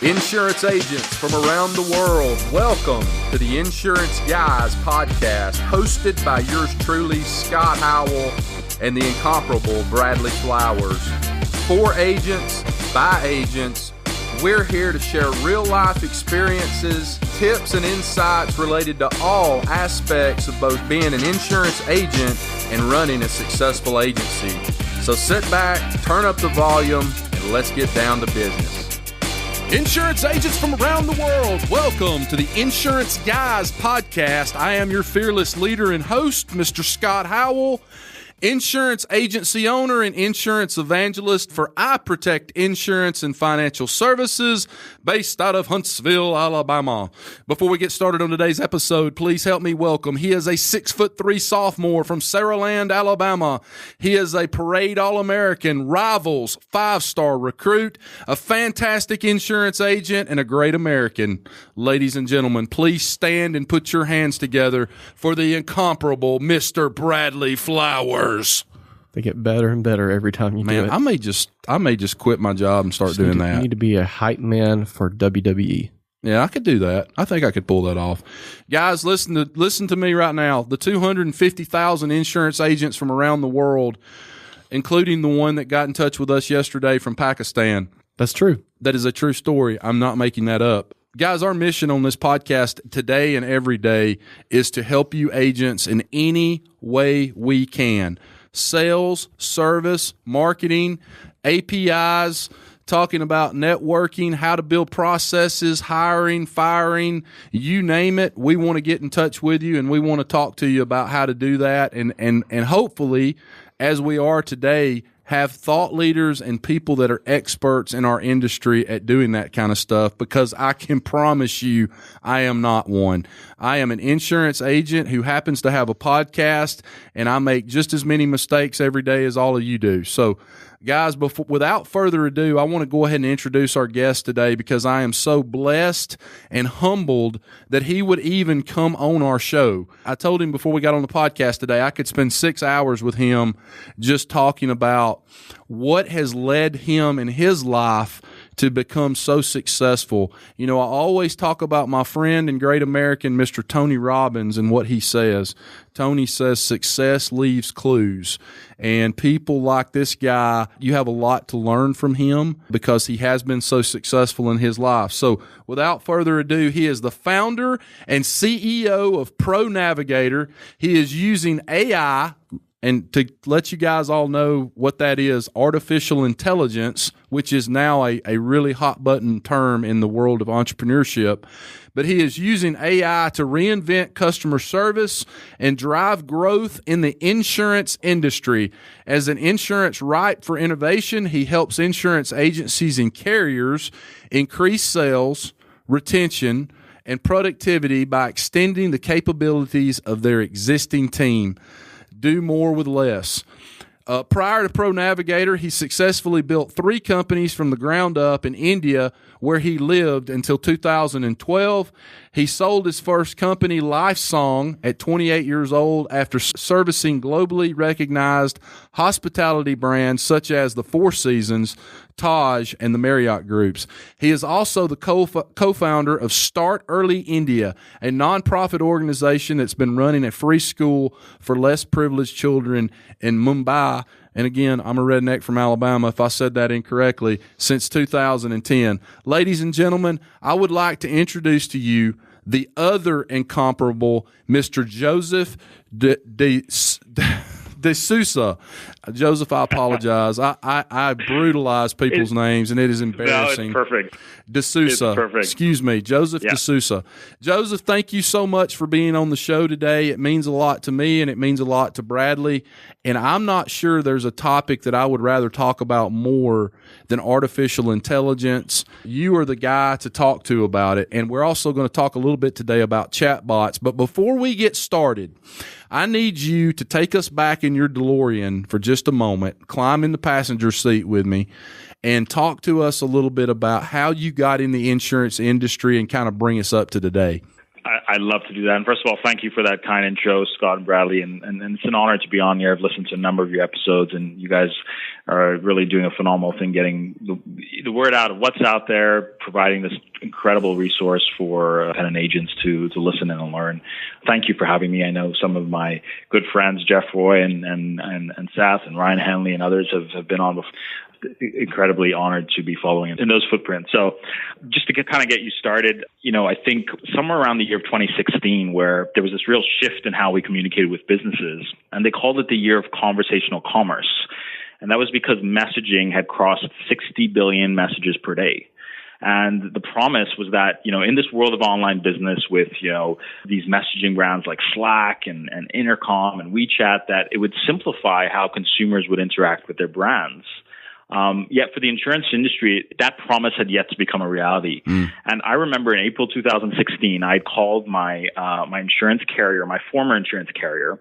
Insurance agents from around the world, welcome to the Insurance Guys podcast, hosted by yours truly, Scott Howell, and the incomparable Bradley Flowers. For agents, by agents, we're here to share real-life experiences, tips, and insights related to all aspects of both being an insurance agent and running a successful agency. So sit back, turn up the volume, and let's get down to business. Insurance agents from around the world, welcome to the Insurance Guys podcast. I am your fearless leader and host, Mr. Scott Howell, insurance agency owner and insurance evangelist for I Protect Insurance and Financial Services, based out of Huntsville, Alabama. Before we get started on today's episode, please help me welcome. He is a 6'3" sophomore from Saraland, Alabama. He is a Parade All-American, Rivals 5-star recruit, a fantastic insurance agent, and a great American. Ladies and gentlemen, please stand and put your hands together for the incomparable Mr. Bradley Flowers. They get better and better every time you do it. I may just quit my job and start doing that. You need to be a hype man for WWE. Yeah, I could do that. I think I could pull that off. Guys, listen to me right now. The 250,000 insurance agents from around the world, including the one that got in touch with us yesterday from Pakistan. That's true. That is a true story. I'm not making that up. Guys, our mission on this podcast today and every day is to help you agents in any way we can. Sales, service, marketing, APIs, talking about networking, how to build processes, hiring, firing, you name it. We want to get in touch with you, and we want to talk to you about how to do that. And hopefully, as we are today, have thought leaders and people that are experts in our industry at doing that kind of stuff, because I can promise you I am not one. I am an insurance agent who happens to have a podcast, and I make just as many mistakes every day as all of you do. So, guys, without further ado, I want to go ahead and introduce our guest today, because I am so blessed and humbled that he would even come on our show. I told him before we got on the podcast today I could spend 6 hours with him just talking about what has led him in his life to become so successful. You know, I always talk about my friend and great American, Mr. Tony Robbins, and what he says. Tony says success leaves clues. And people like this guy, you have a lot to learn from him because he has been so successful in his life. So without further ado, he is the founder and CEO of ProNavigator. He is using AI. And to let you guys all know what that is, artificial intelligence, which is now a really hot button term in the world of entrepreneurship. But he is using AI to reinvent customer service and drive growth in the insurance industry. As an insurance ripe for innovation, he helps insurance agencies and carriers increase sales, retention, and productivity by extending the capabilities of their existing team. Do more with less. Prior to ProNavigator, he successfully built 3 companies from the ground up in India, where he lived until 2012. He sold his first company, LifeSong, at 28 years old after servicing globally recognized hospitality brands such as the Four Seasons, Taj, and the Marriott groups. He is also the co-founder of Start Early India, a nonprofit organization that's been running a free school for less privileged children in Mumbai. And again, I'm a redneck from Alabama if I said that incorrectly, since 2010. Ladies and gentlemen, I would like to introduce to you the other incomparable Mr. Joseph De Sousa. Joseph, I apologize. I brutalize people's names, and it is embarrassing. No, it's perfect. De Sousa. It's perfect. Excuse me, Joseph De Sousa. Joseph, thank you so much for being on the show today. It means a lot to me, and it means a lot to Bradley. And I'm not sure there's a topic that I would rather talk about more than artificial intelligence. You are the guy to talk to about it. And we're also going to talk a little bit today about chatbots. But before we get started, I need you to take us back in your DeLorean for just a moment, climb in the passenger seat with me, and talk to us a little bit about how you got in the insurance industry and kind of bring us up to today. I'd love to do that. And first of all, thank you for that kind intro, Scott and Bradley. And it's an honor to be on here. I've listened to a number of your episodes, and you guys are really doing a phenomenal thing getting the word out of what's out there, providing this incredible resource for independent agents to listen and learn. Thank you for having me. I know some of my good friends, Jeff Roy and Seth and Ryan Henley and others have been on before. Incredibly honored to be following in those footprints. So just to kind of get you started, I think somewhere around the year of 2016, where there was this real shift in how we communicated with businesses, and they called it the year of conversational commerce. And that was because messaging had crossed 60 billion messages per day. And the promise was that, in this world of online business with, these messaging brands like Slack and Intercom and WeChat, that it would simplify how consumers would interact with their brands. Yet for the insurance industry, that promise had yet to become a reality. And I remember in April 2016, I called my insurance carrier, my former insurance carrier,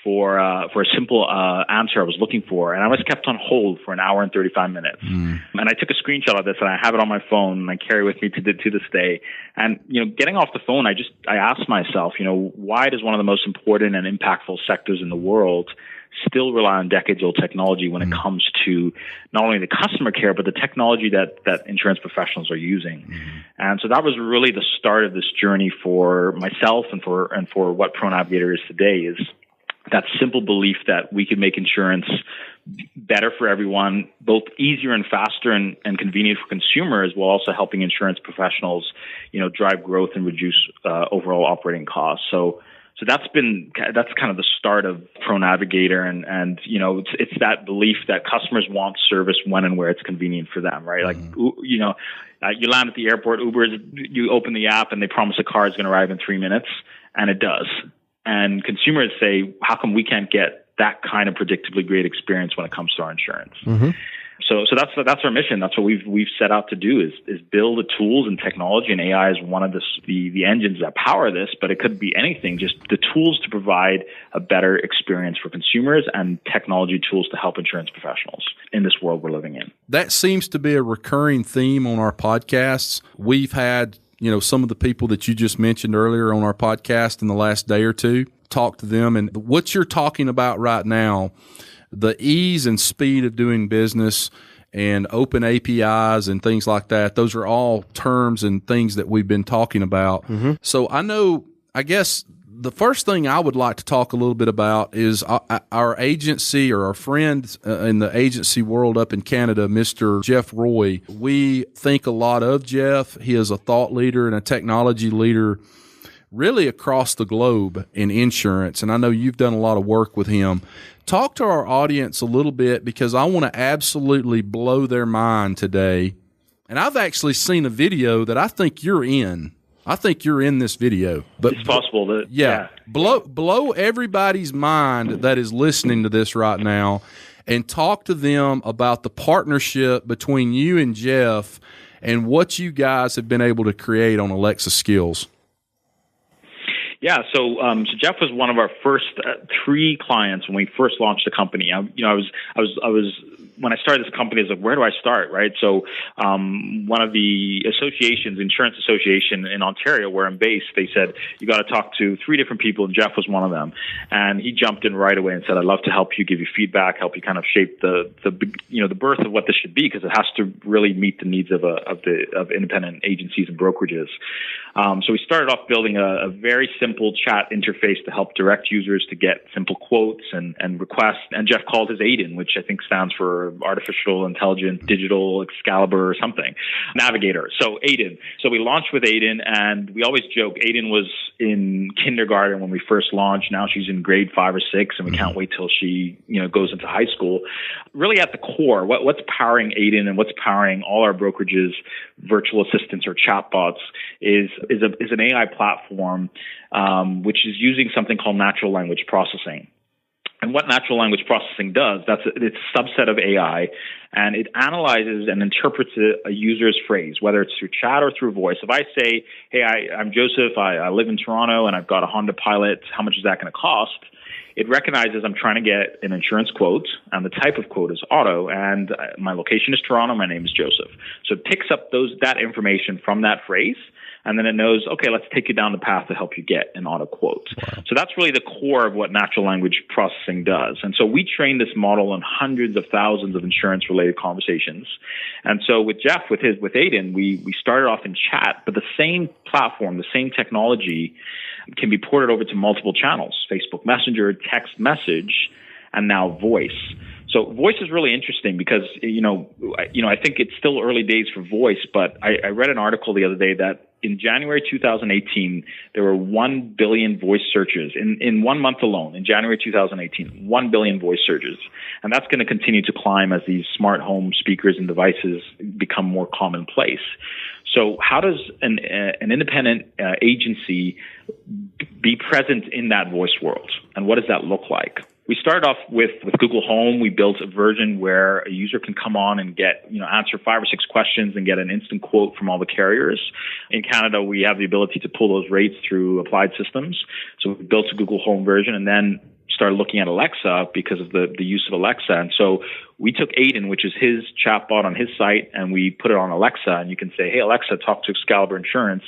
for a simple answer I was looking for, and I was kept on hold for an hour and 35 minutes. And I took a screenshot of this, and I have it on my phone, and I carry it with me to this day. And getting off the phone, I asked myself, why does one of the most important and impactful sectors in the world still rely on decades-old technology when it comes to not only the customer care, but the technology that insurance professionals are using. And so that was really the start of this journey for myself and for what ProNavigator is today, is that simple belief that we can make insurance better for everyone, both easier and faster and convenient for consumers, while also helping insurance professionals, drive growth and reduce overall operating costs. So that's kind of the start of ProNavigator, and it's that belief that customers want service when and where it's convenient for them, right? Like you land at the airport, you open the app and they promise a car is going to arrive in 3 minutes, and it does. And consumers say, how come we can't get that kind of predictably great experience when it comes to our insurance? So that's our mission. That's what we've set out to do is build the tools and technology, and AI is one of the engines that power this, but it could be anything, just the tools to provide a better experience for consumers and technology tools to help insurance professionals in this world we're living in. That seems to be a recurring theme on our podcasts. We've had, some of the people that you just mentioned earlier on our podcast in the last day or two, talk to them, and what you're talking about right now, the ease and speed of doing business and open APIs and things like that, those are all terms and things that we've been talking about. So I guess the first thing I would like to talk a little bit about is our agency, or our friend in the agency world up in Canada, Mr. Jeff Roy. We think a lot of Jeff. He is a thought leader and a technology leader really across the globe in insurance, and I know you've done a lot of work with him. Talk to our audience a little bit, because I want to absolutely blow their mind today. And I've actually seen a video that I think you're in. I think you're in this video. But it's possible. Blow everybody's mind that is listening to this right now, and talk to them about the partnership between you and Jeff and what you guys have been able to create on Alexa Skills. Yeah, so Jeff was one of our first 3 clients when we first launched the company. I was when I started this company, I was like, where do I start, right? So one of the associations, insurance association in Ontario, where I'm based, they said, you got to talk to 3 different people, and Jeff was one of them. And he jumped in right away and said, I'd love to help you, give you feedback, help you kind of shape the birth of what this should be, because it has to really meet the needs of independent agencies and brokerages. So we started off building a very simple chat interface to help direct users to get simple quotes and requests. And Jeff called his Aiden, which I think stands for Artificial Intelligent Digital Excalibur or something, Navigator. So Aiden. So we launched with Aiden, and we always joke, Aiden was in kindergarten when we first launched. Now she's in grade 5 or 6, and we can't wait till she goes into high school. Really at the core, what's powering Aiden and what's powering all our brokerages, virtual assistants or chatbots is an AI platform which is using something called natural language processing. And what natural language processing does, it's a subset of AI, and it analyzes and interprets a user's phrase, whether it's through chat or through voice. If I say, hey, I'm Joseph, I live in Toronto, and I've got a Honda Pilot, how much is that going to cost? It recognizes I'm trying to get an insurance quote, and the type of quote is auto, and my location is Toronto, my name is Joseph. So it picks up that information from that phrase, And then it knows, okay, let's take you down the path to help you get an auto quote. Wow. So that's really the core of what natural language processing does. And so we train this model on hundreds of thousands of insurance-related conversations. And so with Jeff, with Aiden, we started off in chat, but the same platform, the same technology can be ported over to multiple channels: Facebook Messenger, text message, and now voice. So voice is really interesting because, I think it's still early days for voice, but I read an article the other day that in January 2018, there were 1 billion voice searches in 1 month alone. In January 2018, 1 billion voice searches. And that's going to continue to climb as these smart home speakers and devices become more commonplace. So how does an independent agency be present in that voice world? And what does that look like? We started off with Google Home. We built a version where a user can come on and get, answer 5 or 6 questions and get an instant quote from all the carriers. In Canada, we have the ability to pull those rates through applied systems. So we built a Google Home version and then started looking at Alexa because of the use of Alexa. And so we took Aiden, which is his chatbot on his site, and we put it on Alexa. And you can say, hey, Alexa, talk to Excalibur Insurance.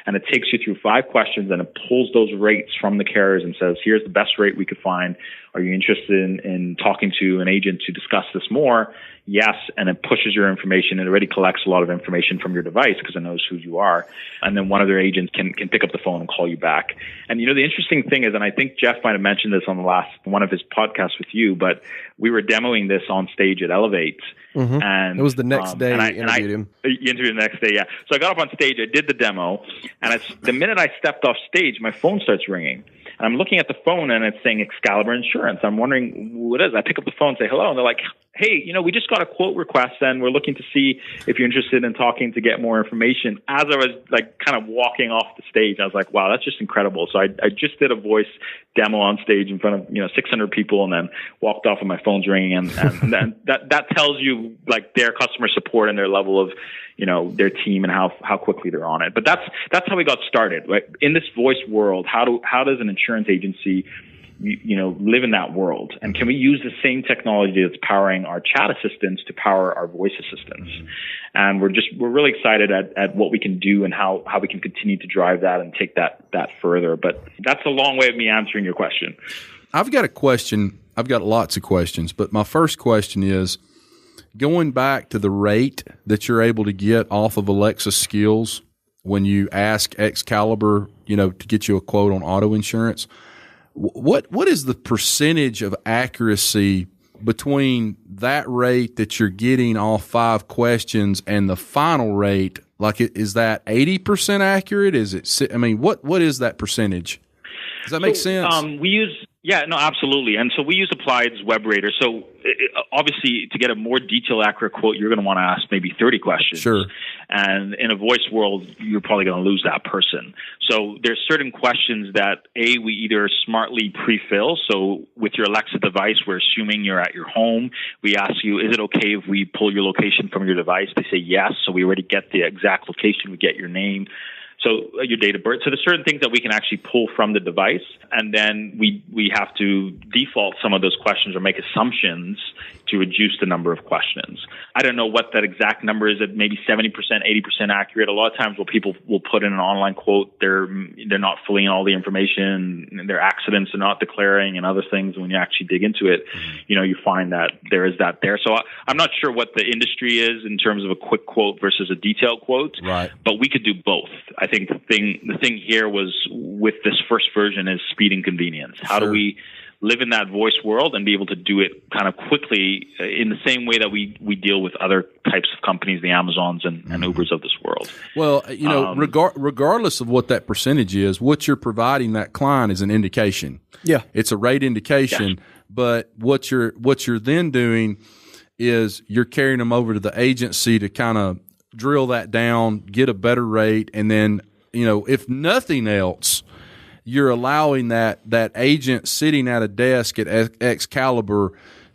And it takes you through 5 questions and it pulls those rates from the carriers and says, here's the best rate we could find. Are you interested in talking to an agent to discuss this more? Yes. And it pushes your information. It already collects a lot of information from your device because it knows who you are. And then one of their agents can pick up the phone and call you back. And the interesting thing is, and I think Jeff might have mentioned this on the last one of his podcasts with you, but we were demoing this on stage at Elevate. Mm-hmm. And it was the next day I interviewed him. You interviewed him the next day, yeah. So I got up on stage, I did the demo, and the minute I stepped off stage, my phone starts ringing. And I'm looking at the phone and it's saying Excalibur Insurance. I'm wondering what it is. I pick up the phone and say hello, and they're like, hey, we just got a quote request and we're looking to see if you're interested in talking to get more information. As I was kind of walking off the stage, I was like, wow, that's just incredible. So I just did a voice demo on stage in front of 600 people and then walked off and my phone's ringing. And then that tells you their customer support and their level of their team and how quickly they're on it. But that's how we got started, right? In this voice world, how does an insurance agency live in that world? And can we use the same technology that's powering our chat assistants to power our voice assistants? And we're really excited at what we can do and how we can continue to drive that and take that further. But that's a long way of me answering your question. I've got a question. I've got lots of questions, but my first question is, going back to the rate that you're able to get off of Alexa skills when you ask Excalibur, to get you a quote on auto insurance, what is the percentage of accuracy between that rate that you're getting off 5 questions and the final rate? Is that 80% accurate? Is it? What is that percentage? Does that make sense? Yeah, no, absolutely. And so we use Applied's Web Rater. So obviously, to get a more detailed, accurate quote, you're going to want to ask maybe 30 questions. Sure. And in a voice world, you're probably going to lose that person. So there's certain questions that, we either smartly pre-fill. So with your Alexa device, we're assuming you're at your home. We ask you, is it okay if we pull your location from your device? They say yes. So we already get the exact location. We get your name. So your date of birth. So there's certain things that we can actually pull from the device, and then we have to default some of those questions or make assumptions to reduce the number of questions. I don't know what that exact number is. At maybe 70%, 80% accurate. A lot of times, when people will put in an online quote, they're not filling in all the information, and their accidents are not declaring, and other things. When you actually dig into it, you find that there is that there. So I'm not sure what the industry is in terms of a quick quote versus a detailed quote. Right. But we could do both. I think the thing here was with this first version is speed and convenience. How do we live in that voice world and be able to do it kind of quickly in the same way that we deal with other types of companies, the Amazons and Ubers of this world? Well, regardless of what that percentage is, what you're providing that client is an indication. Yeah. It's a rate indication, yeah. But what you're then doing is you're carrying them over to the agency to kind of drill that down, get a better rate, and then, if nothing else, you're allowing that agent sitting at a desk at Excalibur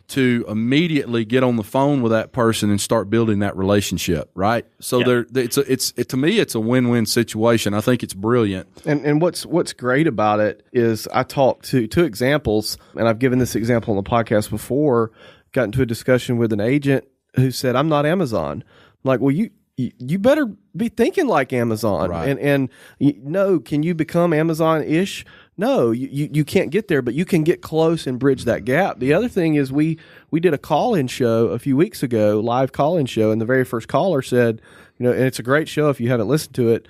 to immediately get on the phone with that person and start building that relationship, right? So to me, it's a win-win situation. I think it's brilliant. And what's great about it is I talked to 2 examples, and I've given this example on the podcast before. Got into a discussion with an agent who said, "I'm not Amazon." I'm like, well, you you better be thinking like Amazon. Right. And no, can you become Amazon-ish? No, you can't get there, but you can get close and bridge that gap. The other thing is we did a call-in show a few weeks ago, live call-in show, and the very first caller said, and it's a great show if you haven't listened to it.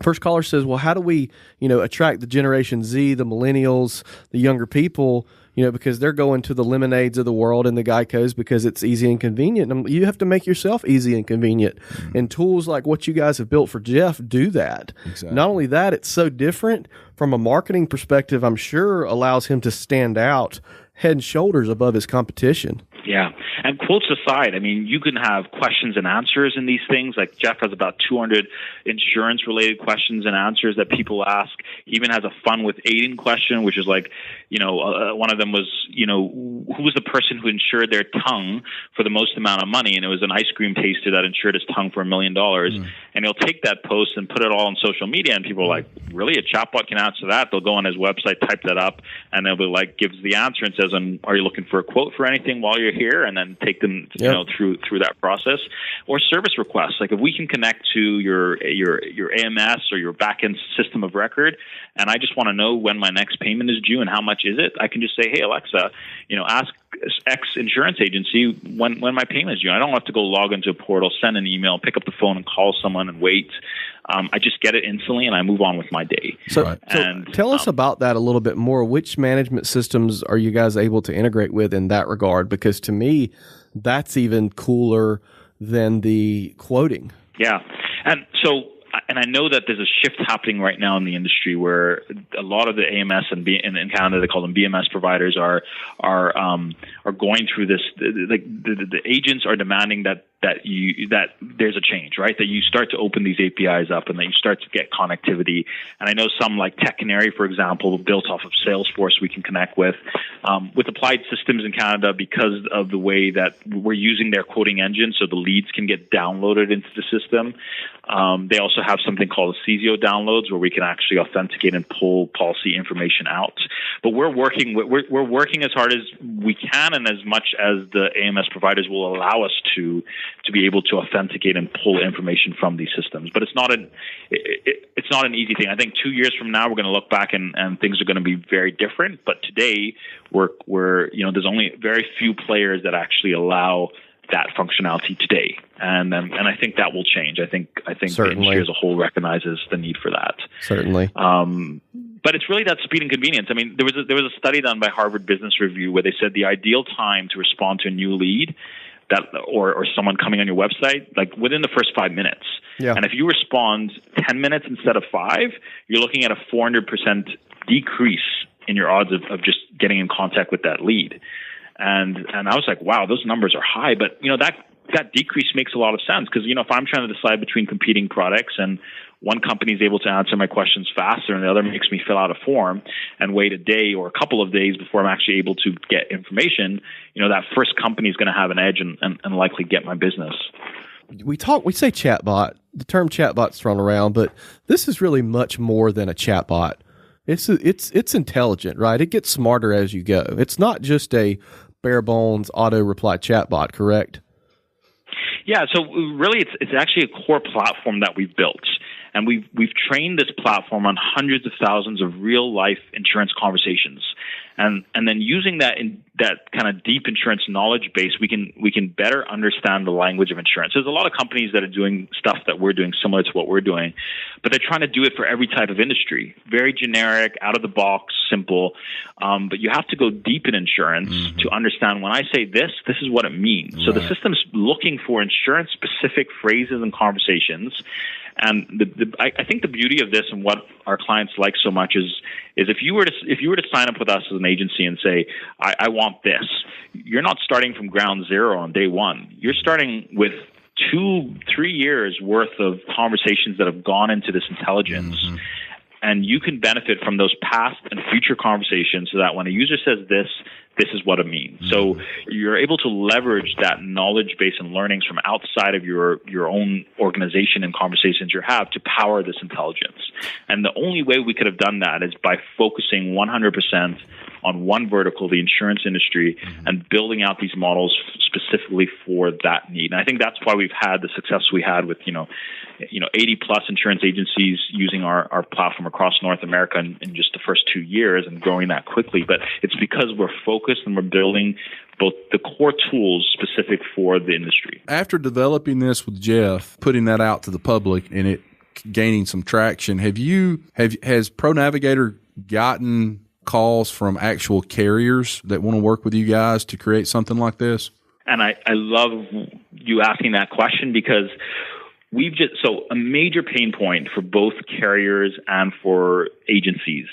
First caller says, well, how do we, attract the Generation Z, the millennials, the younger people, because they're going to the Lemonades of the world and the Geicos because it's easy and convenient. And you have to make yourself easy and convenient. Mm-hmm. And tools like what you guys have built for Jeff do that. Exactly. Not only that, it's so different from a marketing perspective, I'm sure allows him to stand out head and shoulders above his competition. Yeah. And quotes aside, I mean, you can have questions and answers in these things. Like Jeff has about 200 insurance-related questions and answers that people ask. He even has a fun with Aiden question, which is like, one of them was, who was the person who insured their tongue for the most amount of money? And it was an ice cream taster that insured his tongue for $1 million. And he'll take that post and put it all on social media. And people are like, really? A chatbot can answer that? They'll go on his website, type that up, and they'll be like, gives the answer and says, are you looking for a quote for anything while you're here? And then take them, through that process. Or service requests. Like if we can connect to your AMS or your backend system of record, and I just want to know when my next payment is due and how much is it, I can just say, hey, Alexa, ask X insurance agency when my payment is due. I don't have to go log into a portal, send an email, pick up the phone and call someone and wait. I just get it instantly and I move on with my day. So tell us about that a little bit more. Which management systems are you guys able to integrate with in that regard? Because to me, that's even cooler than the quoting. Yeah. And I know that there's a shift happening right now in the industry where a lot of the AMS and in Canada they call them BMS providers are going through this. The agents are demanding that there's a change, right? That you start to open these APIs up and that you start to get connectivity. And I know some like Tech Canary, for example, built off of Salesforce, we can connect with Applied Systems in Canada because of the way that we're using their quoting engine, so the leads can get downloaded into the system. They also have something called CZO downloads where we can actually authenticate and pull policy information out. But we're working as hard as we can and as much as the AMS providers will allow us to be able to authenticate and pull information from these systems. But it's not an easy thing. I think 2 years from now we're going to look back and things are going to be very different. But today we're there's only very few players that actually allow that functionality today, and I think that will change. I think the industry as a whole recognizes the need for that. Certainly. But it's really that speed and convenience. I mean, there was a study done by Harvard Business Review where they said the ideal time to respond to a new lead or someone coming on your website, like within the first 5 minutes. Yeah. And if you respond 10 minutes instead of 5, you're looking at a 400% decrease in your odds of just getting in contact with that lead. And I was like, wow, those numbers are high. But, that decrease makes a lot of sense because, if I'm trying to decide between competing products and one company is able to answer my questions faster and the other makes me fill out a form and wait a day or a couple of days before I'm actually able to get information, that first company is going to have an edge and likely get my business. We say chatbot. The term chatbot's thrown around, but this is really much more than a chatbot. It's intelligent, right? It gets smarter as you go. It's not just a bare bones auto reply chatbot, correct? Yeah, so really it's actually a core platform that we've built. And we've trained this platform on hundreds of thousands of real life insurance conversations. And then using that kind of deep insurance knowledge base, we can better understand the language of insurance. There's a lot of companies that are doing stuff that we're doing similar to what we're doing, but they're trying to do it for every type of industry. Very generic, out of the box, simple. But you have to go deep in insurance to understand when I say this is what it means. Right. So the system's looking for insurance specific phrases and conversations. And I think the beauty of this and what our clients like so much is if you were to sign up with us as an agency and say, I want this, you're not starting from ground zero on day one. You're starting with 2-3 years worth of conversations that have gone into this intelligence. Mm-hmm. And you can benefit from those past and future conversations so that when a user says this is what it means. Mm-hmm. So you're able to leverage that knowledge base and learnings from outside of your own organization and conversations you have to power this intelligence. And the only way we could have done that is by focusing 100% on one vertical, the insurance industry, and building out these models specifically for that need. And I think that's why we've had the success we had with 80 plus insurance agencies using our platform across North America in just the first 2 years and growing that quickly. But it's because we're focused and we're building both the core tools specific for the industry. After developing this with Jeff, putting that out to the public and it gaining some traction, has ProNavigator gotten calls from actual carriers that want to work with you guys to create something like this? And I love you asking that question, because so a major pain point for both carriers and for agencies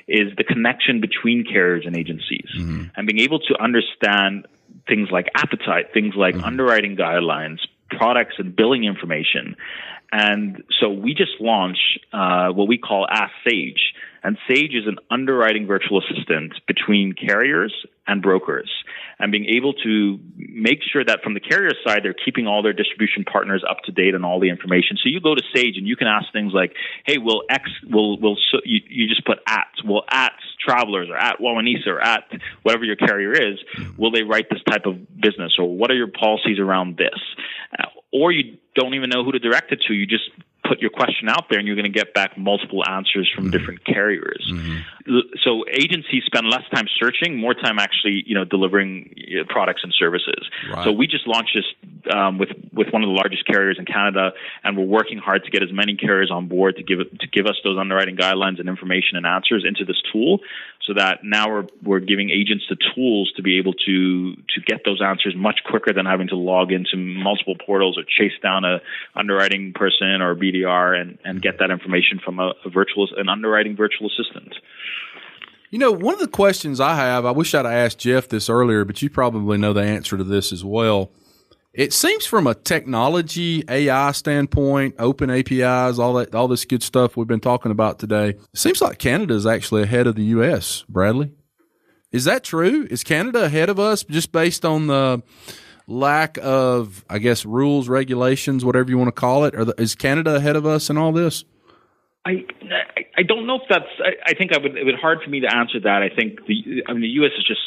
is the connection between carriers and agencies, and being able to understand things like appetite, things like underwriting guidelines, products and billing information. And so we just launched what we call Ask Sage. And Sage is an underwriting virtual assistant between carriers and brokers, and being able to make sure that from the carrier side, they're keeping all their distribution partners up to date on all the information. So you go to Sage and you can ask things like, hey, you just put at Travelers or at Wawanesa or at whatever your carrier is, will they write this type of business? Or what are your policies around this? Or you don't even know who to direct it to. You just put your question out there and you're going to get back multiple answers from different carriers. So agencies spend less time searching, more time actually, delivering products and services. Right. So we just launched this with one of the largest carriers in Canada, and we're working hard to get as many carriers on board to give us those underwriting guidelines and information and answers into this tool, so that now we're giving agents the tools to be able to get those answers much quicker than having to log into multiple portals or chase down a underwriting person or BDR and get that information from an underwriting virtual assistant. One of the questions I have, I wish I'd asked Jeff this earlier, but you probably know the answer to this as well. It seems from a technology, AI standpoint, open APIs, all this good stuff we've been talking about today, it seems like Canada is actually ahead of the U.S., Bradley. Is that true? Is Canada ahead of us just based on the lack of, I guess, rules, regulations, whatever you want to call it? Is Canada ahead of us in all this? I don't know if that's. I think it would be hard for me to answer that. I think the U.S. is just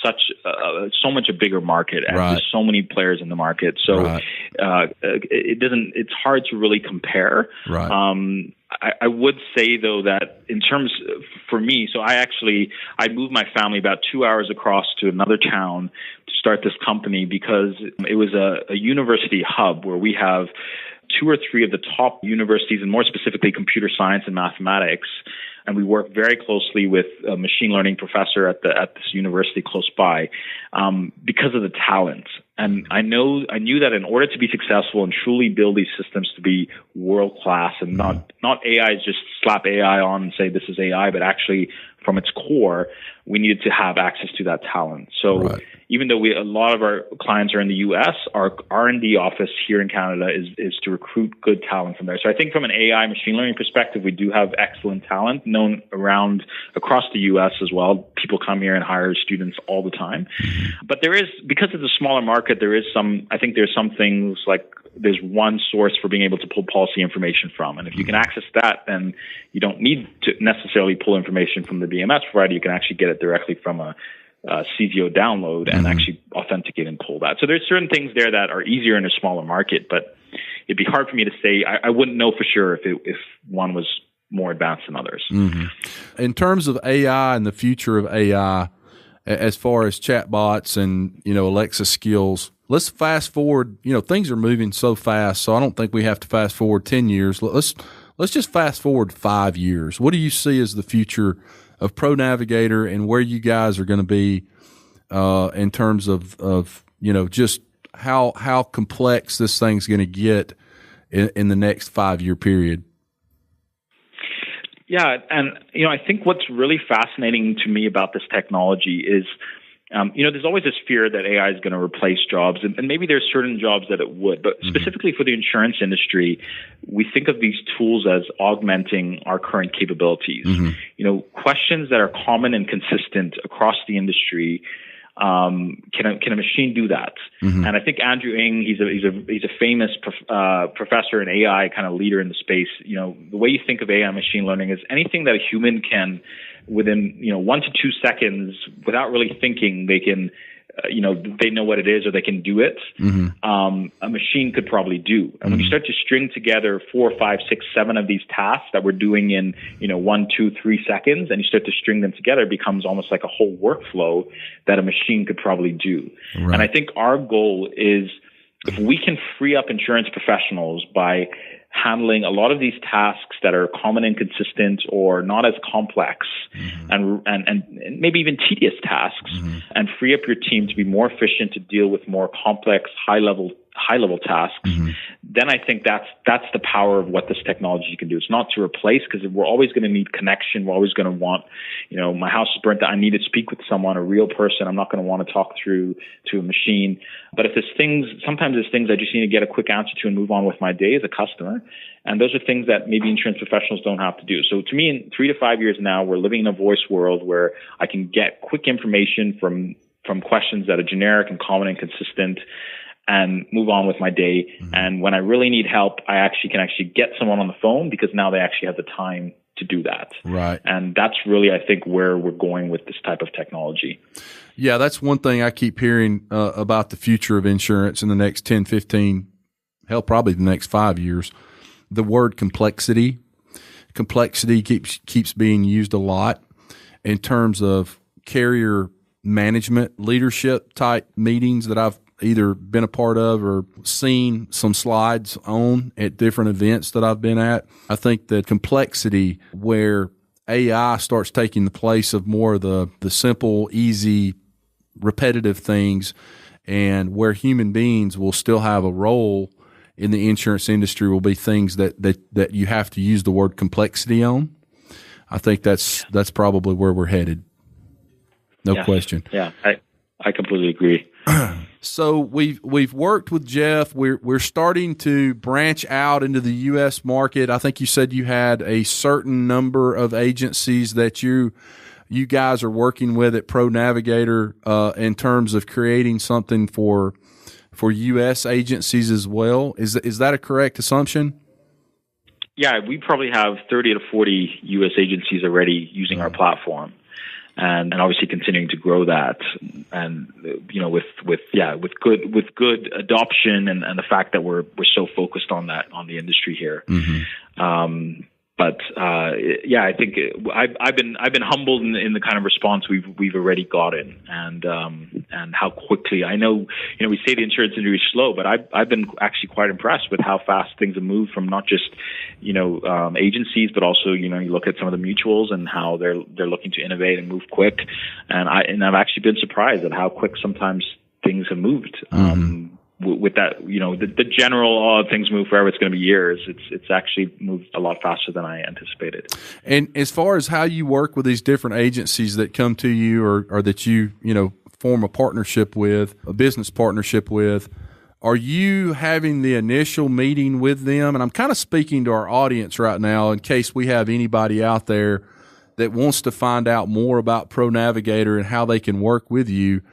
so much a bigger market, and there's so many players in the market. So it doesn't. It's hard to really compare. Right. I would say though that in terms for me, so I moved my family about 2 hours across to another town to start this company, because it was a university hub where we have 2 or 3 of the top universities, and more specifically computer science and mathematics. And we work very closely with a machine learning professor at this university close by, because of the talent. And I knew that in order to be successful and truly build these systems to be world class, and not AI, just slap AI on and say this is AI, but actually from its core, we needed to have access to that talent. So even though a lot of our clients are in the U.S., our R&D office here in Canada is to recruit good talent from there. So I think from an AI machine learning perspective, we do have excellent talent known across the U.S. as well. People come here and hire students all the time. But because it's a smaller market, there's some things like there's one source for being able to pull policy information from. And if you can access that, then you don't need to necessarily pull information from the BMS provider. You can actually get it directly from a CZO download and actually authenticate and pull that. So there's certain things there that are easier in a smaller market, but it'd be hard for me to say. I wouldn't know for sure if one was more advanced than others. In terms of AI and the future of AI, as far as chatbots and Alexa skills, let's fast forward. Things are moving so fast, so I don't think we have to fast forward 10 years. Let's just fast forward 5 years. What do you see as the future of ProNavigator, and where you guys are going to be in terms of just how complex this thing's going to get in the next 5-year period? Yeah, and I think what's really fascinating to me about this technology is, there's always this fear that AI is going to replace jobs, and maybe there's certain jobs that it would, but specifically for the insurance industry, we think of these tools as augmenting our current capabilities. Questions that are common and consistent across the industry. Can a machine do that? And I think Andrew Ng, he's a famous professor and AI kind of leader in the space. The way you think of AI machine learning is anything that a human can within 1 to 2 seconds, without really thinking, they can they know what it is or they can do it. A machine could probably do. And when you start to string together 4, 5, 6, 7 of these tasks that we're doing in 1, 2, 3 seconds, and you start to string them together, it becomes almost like a whole workflow that a machine could probably do. Right. And I think our goal is, if we can free up insurance professionals by handling a lot of these tasks that are common and consistent or not as complex and maybe even tedious tasks, and free up your team to be more efficient to deal with more complex, high level tasks, then I think that's the power of what this technology can do. It's not to replace, because we're always going to need connection. We're always going to want, my house is burnt down, I need to speak with someone, a real person. I'm not going to want to talk through to a machine. But if sometimes there's things I just need to get a quick answer to and move on with my day as a customer. And those are things that maybe insurance professionals don't have to do. So to me, in 3 to 5 years now, we're living in a voice world where I can get quick information from questions that are generic and common and consistent, and move on with my day. And when I really need help, I can get someone on the phone, because now they actually have the time to do that. Right. And that's really, I think, where we're going with this type of technology. Yeah, that's one thing I keep hearing about the future of insurance in the next 10, 15, hell, probably the next 5 years. The word complexity. Complexity keeps being used a lot in terms of carrier management, leadership type meetings that I've either been a part of or seen some slides on at different events that I've been at. I think that complexity, where AI starts taking the place of more of the simple, easy, repetitive things, and where human beings will still have a role in the insurance industry, will be things that you have to use the word complexity on. I think that's probably where we're headed. No question. Yeah, I completely agree. So we've worked with Jeff. We're starting to branch out into the U.S. market. I think you said you had a certain number of agencies that you guys are working with at ProNavigator in terms of creating something for U.S. agencies as well. Is that a correct assumption? Yeah, we probably have 30 to 40 U.S. agencies already using our platform. And obviously continuing to grow that, and with good adoption, and the fact that we're so focused on the industry here. I think I've been humbled in the kind of response we've already gotten, and how quickly. I know we say the insurance industry is slow, but I've been actually quite impressed with how fast things have moved from not just agencies, but also you look at some of the mutuals and how they're looking to innovate and move quick, and I've actually been surprised at how quick sometimes things have moved. With that, the general, things move forever, it's going to be years. It's actually moved a lot faster than I anticipated. And as far as how you work with these different agencies that come to you, or that you form a partnership with, a business partnership with, are you having the initial meeting with them? And I'm kind of speaking to our audience right now in case we have anybody out there that wants to find out more about ProNavigator and how they can work with you.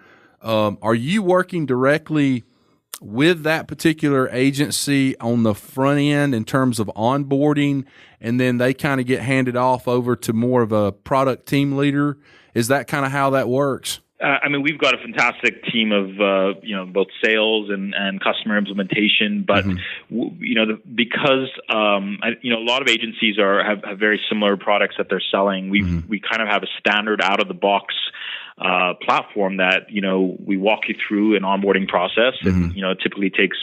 Are you working directly with that particular agency on the front end in terms of onboarding, and then they kind of get handed off over to more of a product team leader? Is that kind of how that works? We've got a fantastic team of, both sales and customer implementation, but, because, a lot of agencies have very similar products that they're selling. We kind of have a standard out of the box platform that, we walk you through an onboarding process, and, it typically takes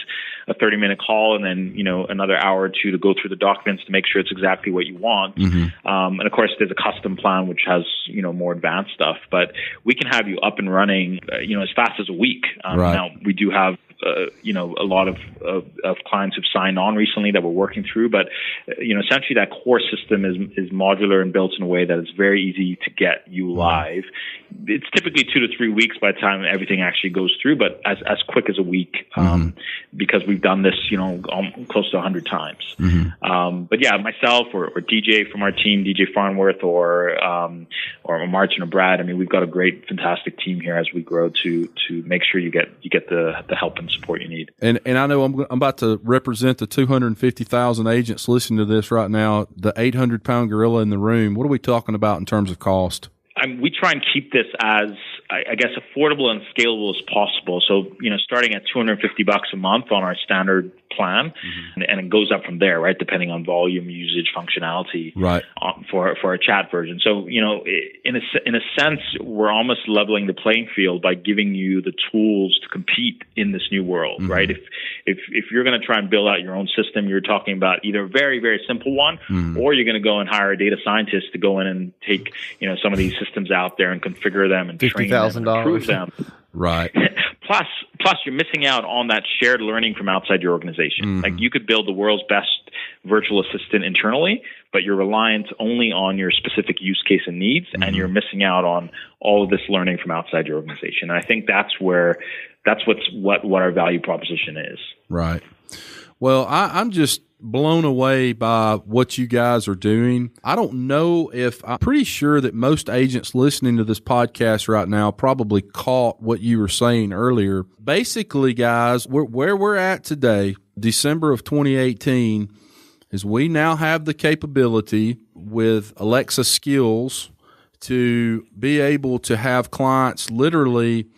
a 30-minute call and then, another hour or two to go through the documents to make sure it's exactly what you want. And of course there's a custom plan, which has, more advanced stuff, but we can have you up and running, as fast as a week. Right. Now we do have, a lot of clients who've signed on recently that we're working through, but, essentially that core system is modular and built in a way that it's very easy to get you live. It's typically 2 to 3 weeks by the time everything actually goes through, but as quick as a week, because we've done this, close to 100 times. But yeah, myself or DJ from our team, DJ Farnworth, or or Martin or Brad. I mean, we've got a great, fantastic team here as we grow to make sure you get the help and support you need. And I know I'm about to represent the 250,000 agents listening to this right now, the 800-pound gorilla in the room. What are we talking about in terms of cost? We try and keep this as, I guess, affordable and scalable as possible. So, starting at $250 a month on our standard plan, and it goes up from there, right, depending on volume, usage, functionality, right, for a chat version. So, in a sense, we're almost leveling the playing field by giving you the tools to compete in this new world, right? If you're going to try and build out your own system, you're talking about either a very, very simple one, or you're going to go and hire a data scientist to go in and take, some of these systems out there and configure them and train them and improve them. Right. Plus, you're missing out on that shared learning from outside your organization. Like, you could build the world's best virtual assistant internally, but you're reliant only on your specific use case and needs, and you're missing out on all of this learning from outside your organization. And I think that's what our value proposition is. Right. Well, I'm just blown away by what you guys are doing. I don't know I'm pretty sure that most agents listening to this podcast right now probably caught what you were saying earlier. Basically, guys, where we're at today, December of 2018, is we now have the capability with Alexa skills to be able to have clients literally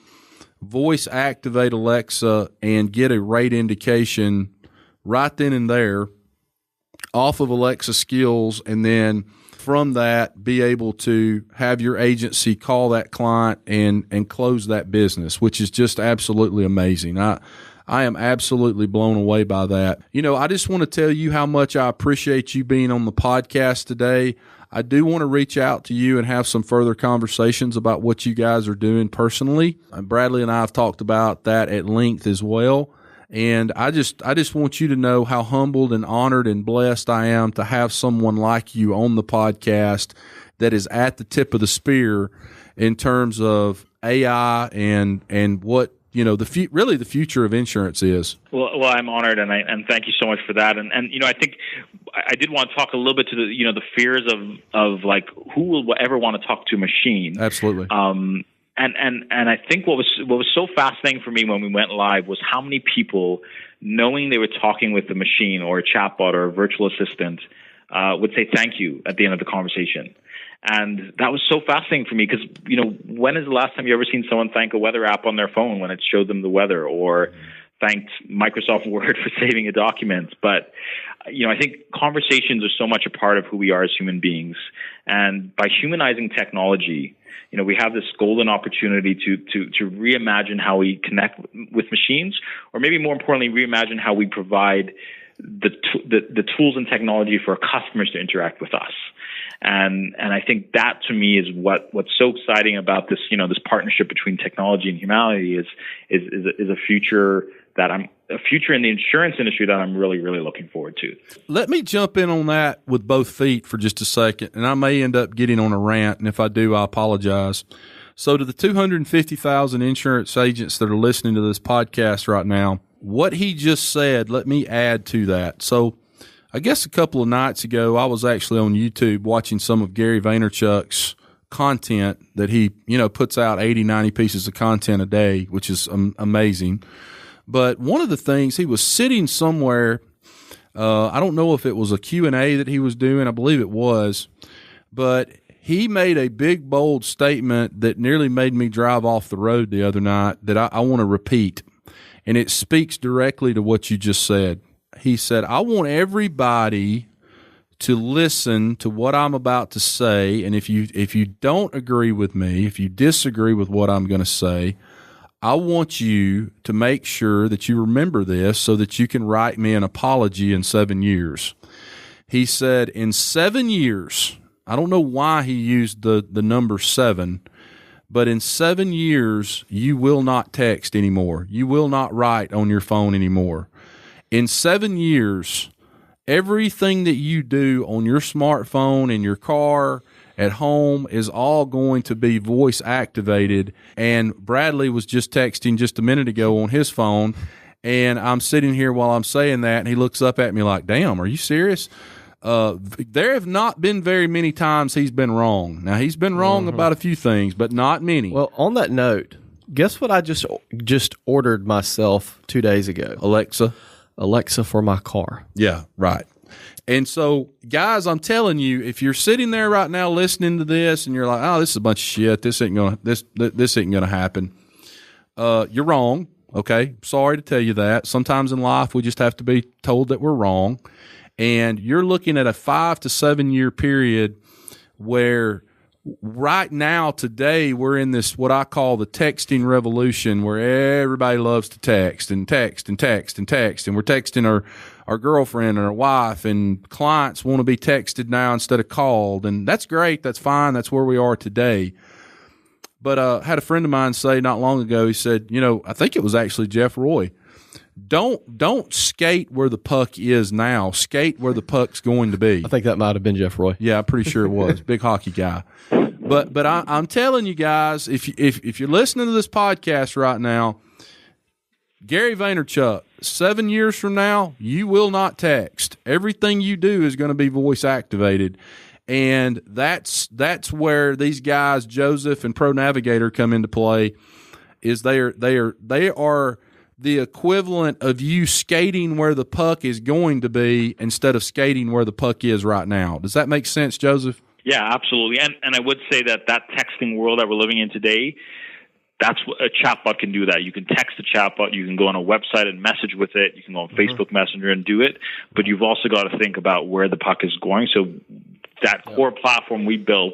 voice activate Alexa and get a rate indication right then and there off of Alexa skills, and then from that be able to have your agency call that client and close that business, which is just absolutely amazing. I am absolutely blown away by that. I just want to tell you how much I appreciate you being on the podcast today. I do want to reach out to you and have some further conversations about what you guys are doing personally. Bradley and I have talked about that at length as well. And I just want you to know how humbled and honored and blessed I am to have someone like you on the podcast that is at the tip of the spear in terms of AI and what really the future of insurance is. Well, I'm honored, and thank you so much for that. And I think I did want to talk a little bit to the fears of like, who will ever want to talk to a machine? Absolutely. And I think what was so fascinating for me when we went live was how many people, knowing they were talking with a machine or a chatbot or a virtual assistant, would say thank you at the end of the conversation. And that was so fascinating for me because, when is the last time you ever seen someone thank a weather app on their phone when it showed them the weather, or thanked Microsoft Word for saving a document? But, I think conversations are so much a part of who we are as human beings. And by humanizing technology, we have this golden opportunity to reimagine how we connect with machines, or maybe more importantly, reimagine how we provide the tools and technology for our customers to interact with us. And I think that to me is what's so exciting about this, this partnership between technology and humanity is a future in the insurance industry that I'm really, really looking forward to. Let me jump in on that with both feet for just a second, and I may end up getting on a rant, and if I do, I apologize. So to the 250,000 insurance agents that are listening to this podcast right now, what he just said, let me add to that. So I guess a couple of nights ago, I was actually on YouTube watching some of Gary Vaynerchuk's content that he, puts out 80, 90 pieces of content a day, which is amazing. But one of the things, he was sitting somewhere, I don't know if it was a Q&A that he was doing, I believe it was, but he made a big, bold statement that nearly made me drive off the road the other night that I want to repeat, and it speaks directly to what you just said. He said, I want everybody to listen to what I'm about to say, and if you don't agree with me, if you disagree with what I'm going to say, I want you to make sure that you remember this so that you can write me an apology in 7 years. He said, in 7 years, I don't know why he used the number 7, but in 7 years, you will not text anymore. You will not write on your phone anymore. In 7 years, everything that you do on your smartphone, in your car, at home is all going to be voice activated. And Bradley was just texting just a minute ago on his phone, and I'm sitting here while I'm saying that, and he looks up at me like, damn, are you serious? There have not been very many times he's been wrong. Now, he's been wrong about a few things, but not many. Well, on that note, guess what I just ordered myself 2 days ago? Alexa for my car. Yeah, right. And so, guys, I'm telling you, if you're sitting there right now listening to this and you're like, "Oh, this is a bunch of shit. This ain't gonna happen," you're wrong. Okay, sorry to tell you that. Sometimes in life, we just have to be told that we're wrong. And you're looking at a 5 to 7 year period where right now, today, we're in this, what I call the texting revolution, where everybody loves to text and text and text and text. And we're texting our girlfriend and our wife, and clients want to be texted now instead of called. And that's great. That's fine. That's where we are today. But I had a friend of mine say not long ago, he said, I think it was actually Jeff Roy, don't skate where the puck is now. Skate where the puck's going to be. I think that might have been Jeff Roy. Yeah, I'm pretty sure it was. Big hockey guy. But I'm telling you guys, if you're listening to this podcast right now, Gary Vaynerchuk, 7 years from now, you will not text. Everything you do is going to be voice activated. And that's where these guys, Joseph and ProNavigator, come into play. Is they are the equivalent of you skating where the puck is going to be instead of skating where the puck is right now. Does that make sense, Joseph? Yeah, absolutely. And I would say that texting world that we're living in today, that's what a chatbot can do. That you can text a chatbot, you can go on a website and message with it, you can go on Facebook Messenger and do it, but you've also got to think about where the puck is going. So that core platform we built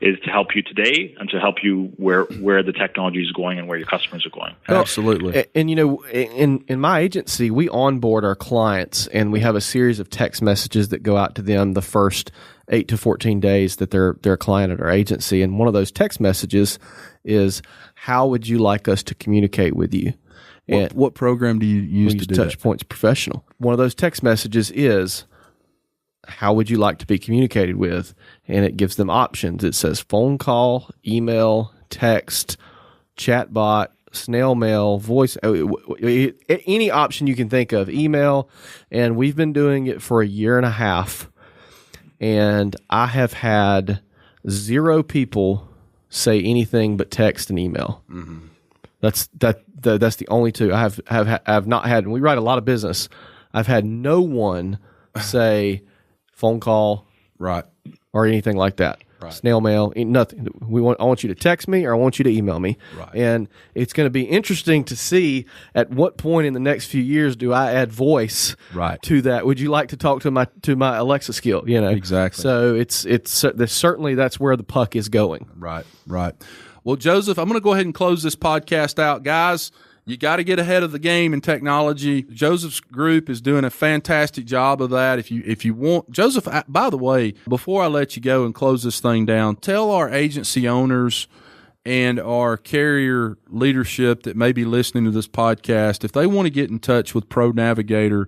is to help you today and to help you where the technology is going and where your customers are going. Absolutely. And in my agency, we onboard our clients, and we have a series of text messages that go out to them the first 8 to 14 days that they're a client at our agency. And one of those text messages is, "How would you like us to communicate with you?" What program do you use to do that? Touchpoints Professional. One of those text messages is, "How would you like to be communicated with?" And it gives them options. It says phone call, email, text, chatbot, snail mail, voice, any option you can think of, email. And we've been doing it for a year and a half. And I have had 0 people say anything but text and email. Mm-hmm. That's the only 2 I have not had. And we write a lot of business. I've had no one say phone call, right, or anything like that. Right. Snail mail, nothing. I want you to text me, or I want you to email me. Right. And it's going to be interesting to see at what point in the next few years do I add voice to that. Would you like to talk to my Alexa skill? Exactly. So it's certainly that's where the puck is going. Right. Well, Joseph, I'm going to go ahead and close this podcast out, guys. You got to get ahead of the game in technology. Joseph's group is doing a fantastic job of that. If you want, Joseph, by the way, before I let you go and close this thing down, tell our agency owners and our carrier leadership that may be listening to this podcast, if they want to get in touch with ProNavigator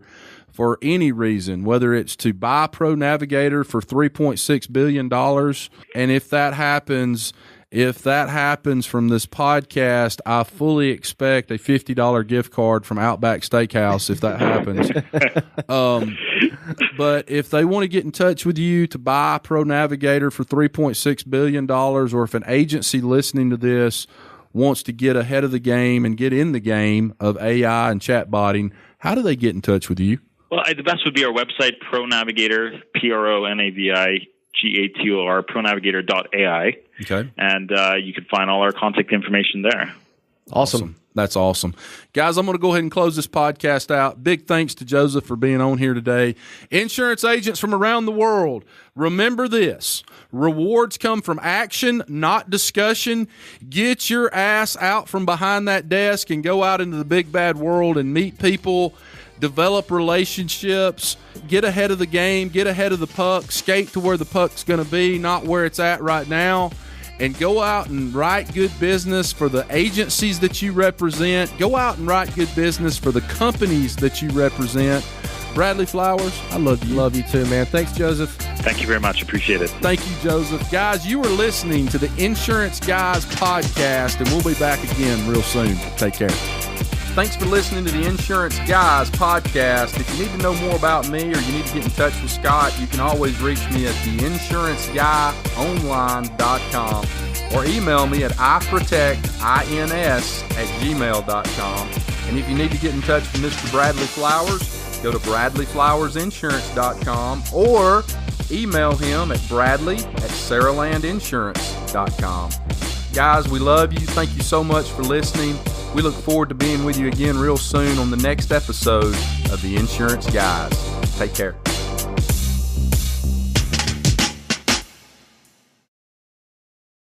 for any reason, whether it's to buy ProNavigator for $3.6 billion, and if that happens from this podcast, I fully expect a $50 gift card from Outback Steakhouse if that happens. But if they want to get in touch with you to buy ProNavigator for $3.6 billion, or if an agency listening to this wants to get ahead of the game and get in the game of AI and chatbotting, how do they get in touch with you? Well, the best would be our website, ProNavigator, ProNavigator, ProNavigator.ai. Okay. And you can find all our contact information there. Awesome. That's awesome. Guys, I'm going to go ahead and close this podcast out. Big thanks to Joseph for being on here today. Insurance agents from around the world, remember this. Rewards come from action, not discussion. Get your ass out from behind that desk and go out into the big bad world and meet people, develop relationships, get ahead of the game, get ahead of the puck, skate to where the puck's going to be, not where it's at right now, and go out and write good business for the agencies that you represent. Go out and write good business for the companies that you represent. Bradley Flowers, I love you. Love you too, man. Thanks, Joseph. Thank you very much. Appreciate it. Thank you, Joseph. Guys, you are listening to the Insurance Guys podcast, and we'll be back again real soon. Take care. thanks for listening to the Insurance Guys podcast. If you need to know more about me or you need to get in touch with Scott, you can always reach me at theinsuranceguyonline.com or email me at iprotectins@gmail.com. And if you need to get in touch with Mr. Bradley Flowers, go to bradleyflowersinsurance.com or email him at bradley@saralandinsurance.com. Guys, we love you. Thank you so much for listening. We look forward to being with you again real soon on the next episode of The Insurance Guys. Take care.